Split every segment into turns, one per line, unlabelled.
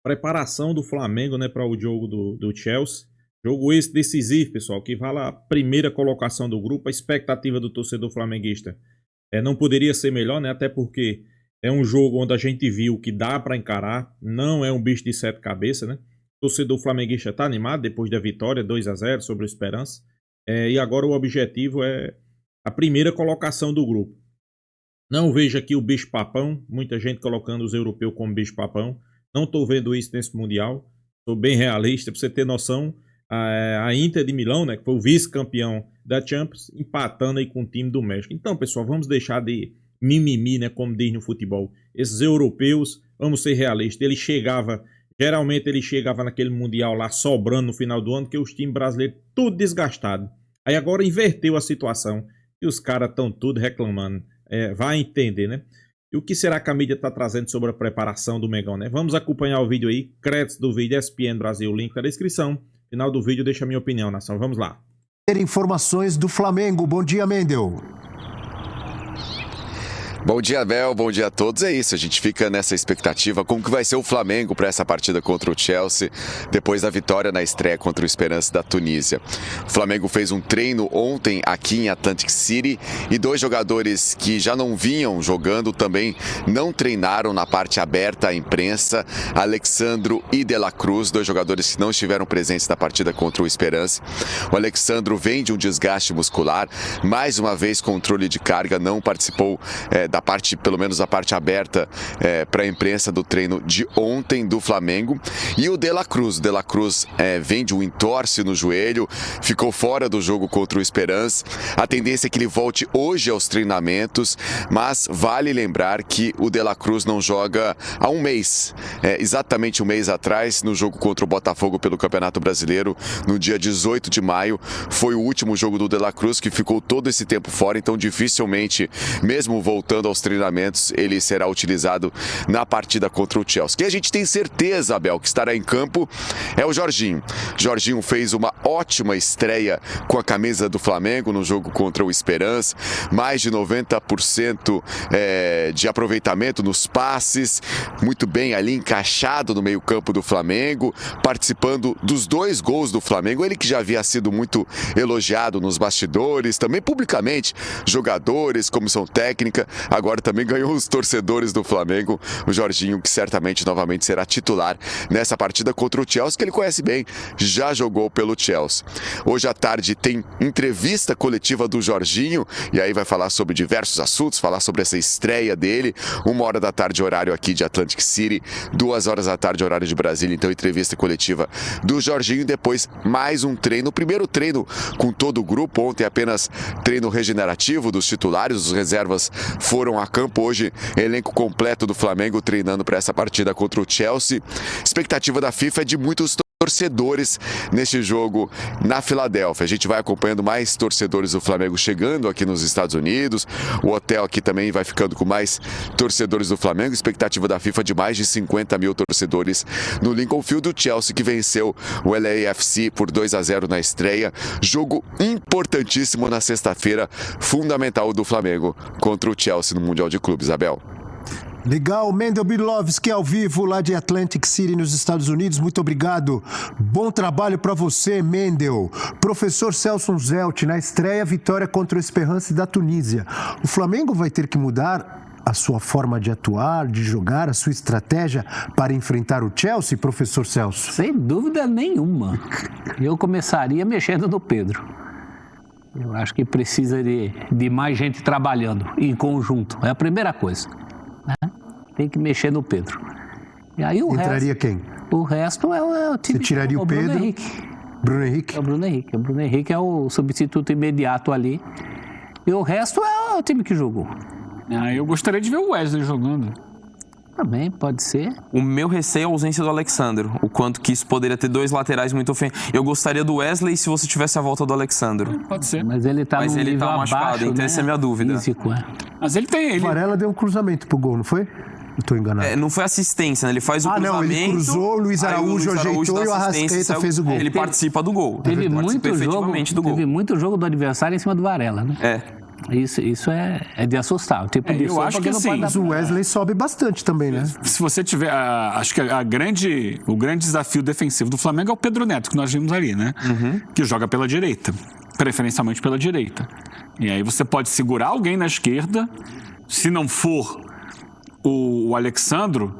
Preparação do Flamengo, né, para o jogo do Chelsea. Jogo esse decisivo, pessoal, que vale a primeira colocação do grupo. A expectativa do torcedor flamenguista não poderia ser melhor, né? Até porque é um jogo onde a gente viu que dá para encarar. Não é um bicho de sete cabeças, né? O torcedor flamenguista está animado depois da vitória 2-0 sobre o Esperance. E agora o objetivo é a primeira colocação do grupo. Não vejo aqui o bicho-papão. Muita gente colocando os europeus como bicho-papão. Não estou vendo isso nesse Mundial. Sou bem realista, para você ter noção. A Inter de Milão, né, que foi o vice-campeão da Champions, empatando aí com o time do México. Então, pessoal, vamos deixar de mimimi, né, como diz no futebol. Esses europeus, vamos ser realistas, geralmente ele chegava naquele Mundial lá sobrando no final do ano, porque os times brasileiros tudo desgastado. Aí agora inverteu a situação e os caras estão tudo reclamando. Vai entender, né? E o que será que a mídia está trazendo sobre a preparação do Mengão, né? Vamos acompanhar o vídeo aí, créditos do vídeo ESPN Brasil, link na descrição. Final do vídeo deixa a minha opinião, nação. Vamos lá.
Informações do Flamengo. Bom dia, Mendel.
Bom dia, Abel. Bom dia a todos. É isso, a gente fica nessa expectativa como que vai ser o Flamengo para essa partida contra o Chelsea, depois da vitória na estreia contra o Esperance da Tunísia. O Flamengo fez um treino ontem aqui em Atlantic City e dois jogadores que já não vinham jogando também não treinaram na parte aberta à imprensa, Alexandro e De La Cruz, dois jogadores que não estiveram presentes na partida contra o Esperance. O Alexandro vem de um desgaste muscular, mais uma vez controle de carga, não participou da parte, pelo menos a parte aberta para a imprensa do treino de ontem do Flamengo. E o De La Cruz vem de um entorse no joelho, ficou fora do jogo contra o Esperance. A tendência é que ele volte hoje aos treinamentos, mas vale lembrar que o De La Cruz não joga há um mês, exatamente um mês atrás, no jogo contra o Botafogo pelo Campeonato Brasileiro, no dia 18 de maio, foi o último jogo do De La Cruz, que ficou todo esse tempo fora, então dificilmente, mesmo voltando aos treinamentos, ele será utilizado na partida contra o Chelsea. Quem a gente tem certeza, Abel, que estará em campo é o Jorginho. Jorginho fez uma ótima estreia com a camisa do Flamengo no jogo contra o Esperance, mais de 90% de aproveitamento nos passes, muito bem ali encaixado no meio-campo do Flamengo, participando dos dois gols do Flamengo, ele que já havia sido muito elogiado nos bastidores, também publicamente, jogadores, comissão técnica, agora também ganhou os torcedores do Flamengo, o Jorginho, que certamente novamente será titular nessa partida contra o Chelsea, que ele conhece bem, já jogou pelo Chelsea. Hoje à tarde tem entrevista coletiva do Jorginho, e aí vai falar sobre diversos assuntos, falar sobre essa estreia dele, 1h da tarde horário aqui de Atlantic City, 2h da tarde horário de Brasília, então entrevista coletiva do Jorginho, depois mais um treino, o primeiro treino com todo o grupo, ontem apenas treino regenerativo dos titulares, os reservas foram a campo. Hoje, elenco completo do Flamengo treinando para essa partida contra o Chelsea. Expectativa da FIFA é de muitos torcedores neste jogo na Filadélfia. A gente vai acompanhando mais torcedores do Flamengo chegando aqui nos Estados Unidos. O hotel aqui também vai ficando com mais torcedores do Flamengo. Expectativa da FIFA de mais de 50 mil torcedores no Lincoln Field. O Chelsea que venceu o LAFC por 2-0 na estreia. Jogo importantíssimo na sexta-feira, fundamental do Flamengo contra o Chelsea no Mundial de Clubes, Abel.
Legal, Mendel Bilovski ao vivo lá de Atlantic City nos Estados Unidos, muito obrigado. Bom trabalho para você, Mendel. Professor Celso Zelt, na estreia, vitória contra o Esperance da Tunísia. O Flamengo vai ter que mudar a sua forma de atuar, de jogar, a sua estratégia para enfrentar o Chelsea, professor Celso?
Sem dúvida nenhuma. Eu começaria mexendo no Pedro. Eu acho que precisa de mais gente trabalhando em conjunto. É a primeira coisa. Tem que mexer no Pedro. E aí
entraria quem?
O resto é o time.
Você tiraria o Pedro?
Bruno Henrique.
Bruno Henrique?
É o Bruno Henrique. O Bruno Henrique é o substituto imediato ali. E o resto é o time que jogou.
Eu gostaria de ver o Wesley jogando.
Também, pode ser.
O meu receio é a ausência do Alexandro. O quanto que isso poderia ter dois laterais muito ofensivos. Eu gostaria do Wesley se você tivesse a volta do Alexandro.
Pode ser.
Mas ele tá num nível
machucado,
abaixo,
então essa é a minha dúvida.
Físico,
Mas ele tem...
O Varela deu um cruzamento pro gol, não foi? Estou enganado.
Não foi assistência, né? Ele faz o cruzamento...
não, ele cruzou, o Luiz Araújo ajeitou e o Arrascaeta fez o gol.
Ele participa do gol.
Teve muito jogo do adversário em cima do Varela, né? Isso é de assustar. O tipo de
eu
sopa
acho que
não
assim,
pode dar
Mas o Wesley sobe bastante também, né?
Se você tiver. Acho que o grande desafio defensivo do Flamengo é o Pedro Neto, que nós vimos ali, né? Que joga pela direita, preferencialmente pela direita. E aí você pode segurar alguém na esquerda, se não for o Alexandro.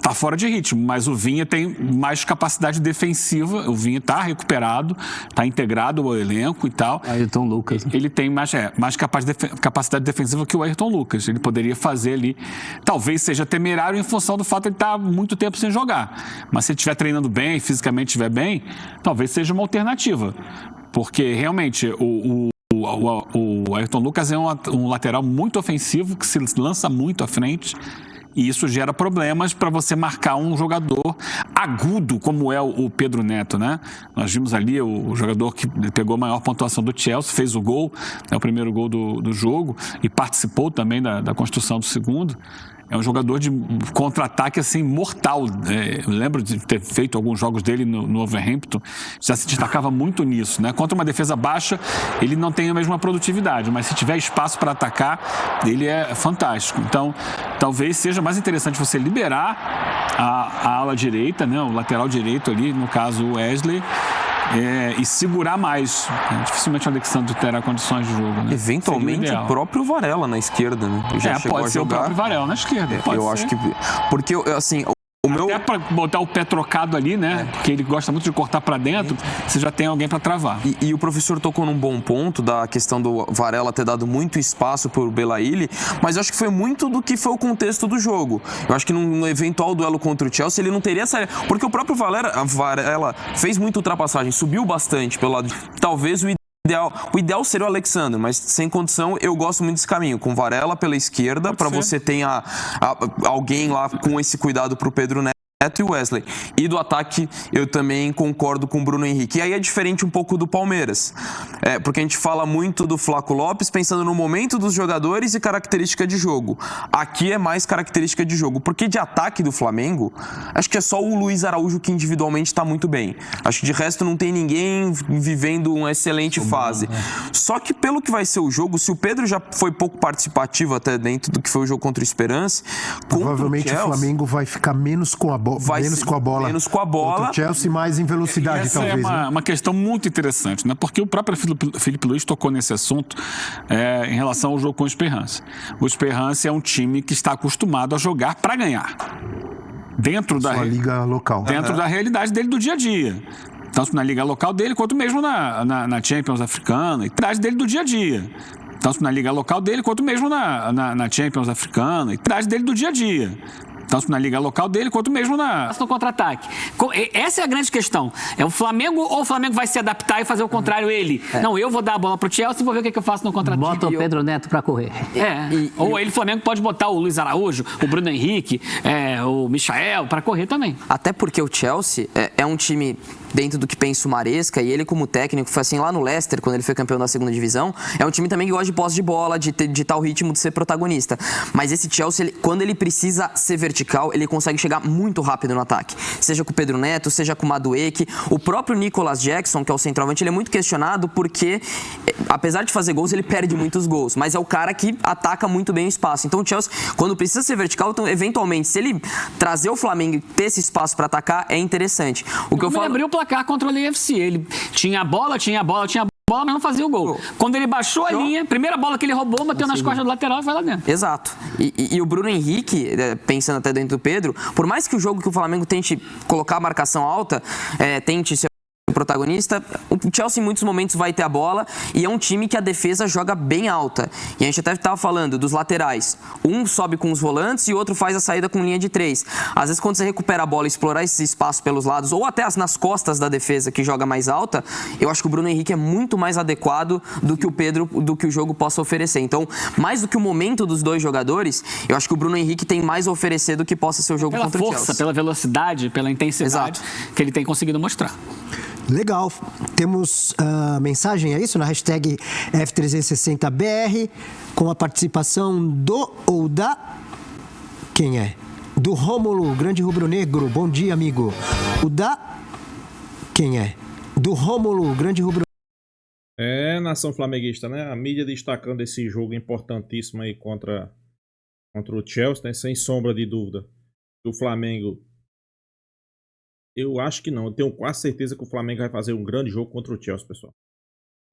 Tá fora de ritmo, mas o Vinha tem mais capacidade defensiva. O Vinha tá recuperado, tá integrado ao elenco e tal.
Ayrton Lucas.
Ele tem mais capacidade defensiva que o Ayrton Lucas. Ele poderia fazer ali. Talvez seja temerário em função do fato de ele estar muito tempo sem jogar. Mas se ele estiver treinando bem, fisicamente estiver bem, talvez seja uma alternativa. Porque realmente o Ayrton Lucas é um lateral muito ofensivo que se lança muito à frente. E isso gera problemas para você marcar um jogador agudo, como é o Pedro Neto, né? Nós vimos ali o jogador que pegou a maior pontuação do Chelsea, fez o gol, o primeiro gol do jogo, e participou também da construção do segundo. É um jogador de contra-ataque, assim, mortal. Eu lembro de ter feito alguns jogos dele no Wolverhampton, já se destacava muito nisso, né? Contra uma defesa baixa, ele não tem a mesma produtividade, mas se tiver espaço para atacar, ele é fantástico. Então, talvez seja mais interessante você liberar a ala direita, né? O lateral direito ali, no caso o Wesley, e segurar mais. Dificilmente o Alexandre terá condições de jogo, né?
Eventualmente o próprio Varela na esquerda, né? Já chegou
pode
a
ser
jogar.
o próprio Varela na esquerda.
Eu acho que... Porque, assim...
Até para botar o pé trocado ali, né? Porque ele gosta muito de cortar para dentro, você já tem alguém para travar.
E o professor tocou num bom ponto da questão do Varela ter dado muito espaço por Belaïli, mas eu acho que foi muito do que foi o contexto do jogo. Eu acho que num eventual duelo contra o Chelsea, ele não teria essa... Porque o próprio Varela fez muita ultrapassagem, subiu bastante pelo lado... Talvez o ideal seria o Alexandre, mas sem condição, eu gosto muito desse caminho, com Varela pela esquerda, para você ter alguém lá com esse cuidado pro Pedro Neto e Wesley. E do ataque, eu também concordo com o Bruno Henrique. E aí é diferente um pouco do Palmeiras. Porque a gente fala muito do Flaco Lopes pensando no momento dos jogadores e característica de jogo. Aqui é mais característica de jogo. Porque de ataque do Flamengo, acho que é só o Luiz Araújo que individualmente está muito bem. Acho que de resto não tem ninguém vivendo uma excelente fase. Só que pelo que vai ser o jogo, se o Pedro já foi pouco participativo até dentro do que foi o jogo contra o Esperance,
provavelmente o Flamengo vai ficar menos com a bola. Menos com a bola.
Menos com a bola.
O Chelsea mais em velocidade,
essa
talvez.
É uma questão muito interessante, né? Porque o próprio Felipe Luiz tocou nesse assunto em relação ao jogo com o Esperance. O Esperance é um time que está acostumado a jogar para ganhar. Dentro da
liga local.
Dentro da realidade dele do dia a dia. Tanto na liga local dele, quanto mesmo na Champions africana, e traz dele do dia a dia. Tanto na liga local dele, quanto mesmo na Champions africana, e traz dele do dia a dia. Tanto na liga local dele, quanto mesmo no
contra-ataque. Essa é a grande questão. É o Flamengo ou o Flamengo vai se adaptar e fazer o contrário ele? Não, eu vou dar a bola pro Chelsea e vou ver o que eu faço no contra-ataque.
Bota o Pedro Neto pra correr.
Ou ele, o Flamengo, pode botar o Luiz Araújo, o Bruno Henrique, o Michael pra correr também.
Até porque o Chelsea é um time dentro do que pensa o Maresca, e ele como técnico, foi assim lá no Leicester, quando ele foi campeão da segunda divisão, é um time também que gosta de posse de bola, de tal ritmo de ser protagonista. Mas esse Chelsea, quando ele precisa ser vertical, ele consegue chegar muito rápido no ataque. Seja com o Pedro Neto, seja com o Madueke. O próprio Nicolas Jackson, que é o centroavante, ele é muito questionado porque, apesar de fazer gols, ele perde muitos gols, mas é o cara que ataca muito bem o espaço. Então o Chelsea, quando precisa ser vertical, então, eventualmente, se ele trazer o Flamengo e ter esse espaço para atacar, é interessante. O que eu falo...
abriu o placar contra o LAFC. Ele tinha a bola, mas não fazia o gol. Quando ele baixou a linha, primeira bola que ele roubou, bateu nas costas do lateral e foi lá dentro.
Exato. E o Bruno Henrique, pensando até dentro do Pedro, por mais que o jogo que o Flamengo tente colocar a marcação alta, tente ser protagonista, o Chelsea em muitos momentos vai ter a bola e é um time que a defesa joga bem alta. E a gente até estava falando dos laterais. Um sobe com os volantes e o outro faz a saída com linha de 3. Às vezes quando você recupera a bola e explorar esse espaço pelos lados ou até nas costas da defesa que joga mais alta, eu acho que o Bruno Henrique é muito mais adequado do que o Pedro, do que o jogo possa oferecer. Então, mais do que o momento dos dois jogadores, eu acho que o Bruno Henrique tem mais a oferecer do que possa ser o jogo contra o Chelsea.
Pela força, pela velocidade, pela intensidade que ele tem conseguido mostrar.
Legal. Temos mensagem, é isso? Na hashtag F360BR, com a participação do ou da... Quem é? Do Rômulo, grande rubro-negro. Bom dia, amigo. O da... Quem é? Do Rômulo, grande rubro-negro.
Nação flamenguista, né? A mídia destacando esse jogo importantíssimo aí contra o Chelsea, né? Sem sombra de dúvida. O Flamengo, eu acho que não. Eu tenho quase certeza que o Flamengo vai fazer um grande jogo contra o Chelsea, pessoal.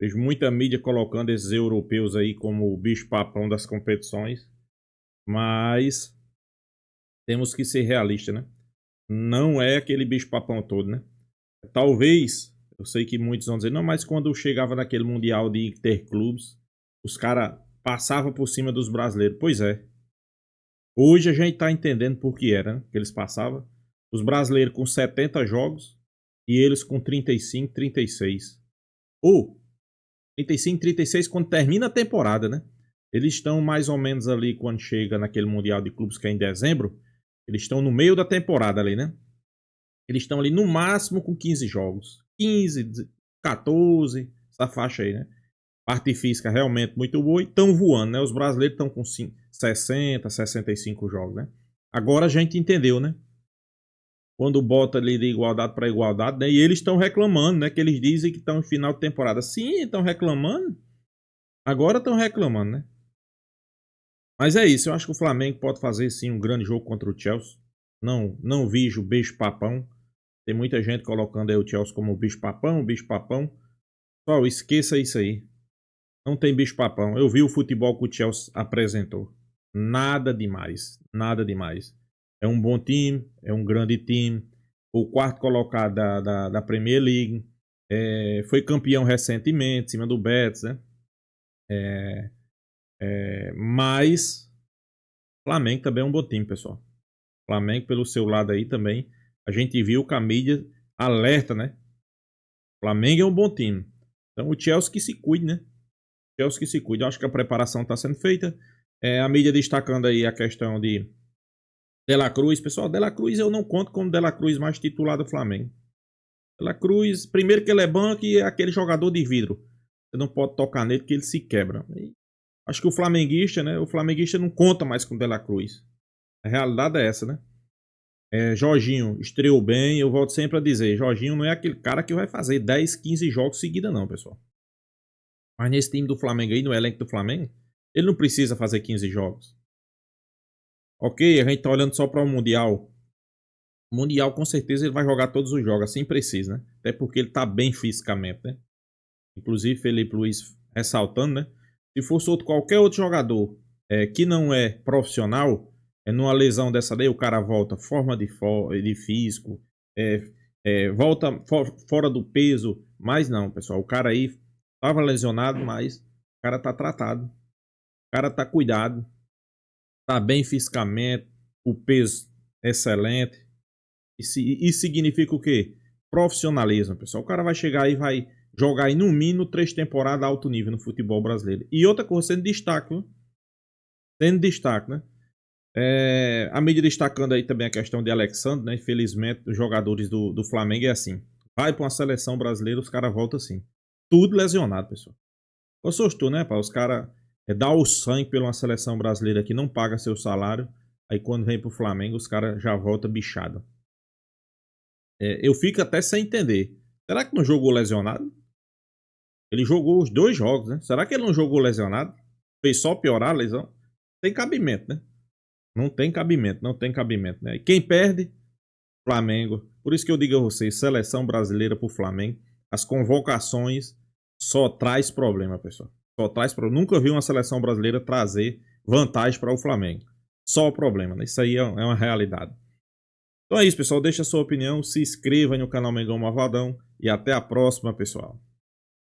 Vejo muita mídia colocando esses europeus aí como o bicho-papão das competições. Mas temos que ser realistas, né? Não é aquele bicho-papão todo, né? Talvez, eu sei que muitos vão dizer, não, mas quando chegava naquele Mundial de Interclubes, os caras passavam por cima dos brasileiros. Pois é. Hoje a gente tá entendendo por que era, né? Que eles passavam. Os brasileiros com 70 jogos e eles com 35, 36. Ou 35, 36 quando termina a temporada, né? Eles estão mais ou menos ali quando chega naquele Mundial de Clubes que é em dezembro. Eles estão no meio da temporada ali, né? Eles estão ali no máximo com 15 jogos. 15, 14, essa faixa aí, né? Parte física realmente muito boa e estão voando, né? Os brasileiros estão com 60, 65 jogos, né? Agora a gente entendeu, né? Quando bota ali de igualdade para igualdade, né? E eles estão reclamando, né? Que eles dizem que estão em final de temporada. Sim, estão reclamando. Agora estão reclamando, né? Mas é isso, eu acho que o Flamengo pode fazer sim um grande jogo contra o Chelsea. Não vejo bicho-papão. Tem muita gente colocando aí o Chelsea como bicho-papão, bicho-papão. Pessoal, esqueça isso aí. Não tem bicho-papão. Eu vi o futebol que o Chelsea apresentou. Nada demais, nada demais. É um bom time, é um grande time. O quarto colocado da Premier League. Foi campeão recentemente, em cima do Betis, né? Mas o Flamengo também é um bom time, pessoal. O Flamengo, pelo seu lado aí também, a gente viu que a mídia alerta, né? O Flamengo é um bom time. Então o Chelsea que se cuide, né? O Chelsea que se cuide. Eu acho que a preparação está sendo feita. A mídia destacando aí a questão de De La Cruz. Pessoal, De La Cruz eu não conto como De La Cruz mais titular do Flamengo. De La Cruz, primeiro que ele é banco e é aquele jogador de vidro. Você não pode tocar nele que ele se quebra. Acho que o flamenguista, né? O flamenguista não conta mais com o De La Cruz. A realidade é essa, né? Jorginho estreou bem. Eu volto sempre a dizer, Jorginho não é aquele cara que vai fazer 10, 15 jogos seguidos não, pessoal. Mas nesse time do Flamengo aí, no elenco do Flamengo, ele não precisa fazer 15 jogos. Ok, a gente tá olhando só para o Mundial. O Mundial, com certeza, ele vai jogar todos os jogos, assim precisa, né? Até porque ele tá bem fisicamente, né? Inclusive, Felipe Luiz ressaltando, né? Se fosse qualquer outro jogador que não é profissional, numa lesão dessa daí, o cara volta de físico, volta fora do peso. Mas não, pessoal, o cara aí tava lesionado, mas o cara tá tratado. O cara tá cuidado. Tá bem fisicamente, o peso excelente. Isso significa o quê? Profissionalismo, pessoal. O cara vai chegar aí e vai jogar aí no mínimo 3 temporadas a alto nível no futebol brasileiro. E outra coisa, sendo destaque, viu? Sendo destaque, né? A mídia destacando aí também a questão de Alexandre, né? Infelizmente, os jogadores do Flamengo é assim. Vai para uma seleção brasileira, os caras voltam assim. Tudo lesionado, pessoal. Eu sou né, pá? Os caras dá o sangue pela uma seleção brasileira que não paga seu salário. Aí quando vem pro Flamengo, os caras já voltam bichado. Eu fico até sem entender. Será que não jogou lesionado? Ele jogou os 2 jogos, né? Será que ele não jogou lesionado? Fez só piorar a lesão? Tem cabimento, né? Não tem cabimento, né? E quem perde? Flamengo. Por isso que eu digo a vocês, seleção brasileira pro Flamengo, as convocações só traz problema, pessoal. Só traz problema. Nunca vi uma seleção brasileira trazer vantagem para o Flamengo. Só o problema, né? Isso aí é uma realidade. Então é isso, pessoal. Deixa a sua opinião, se inscreva no canal Mengão Malvadão e até a próxima, pessoal.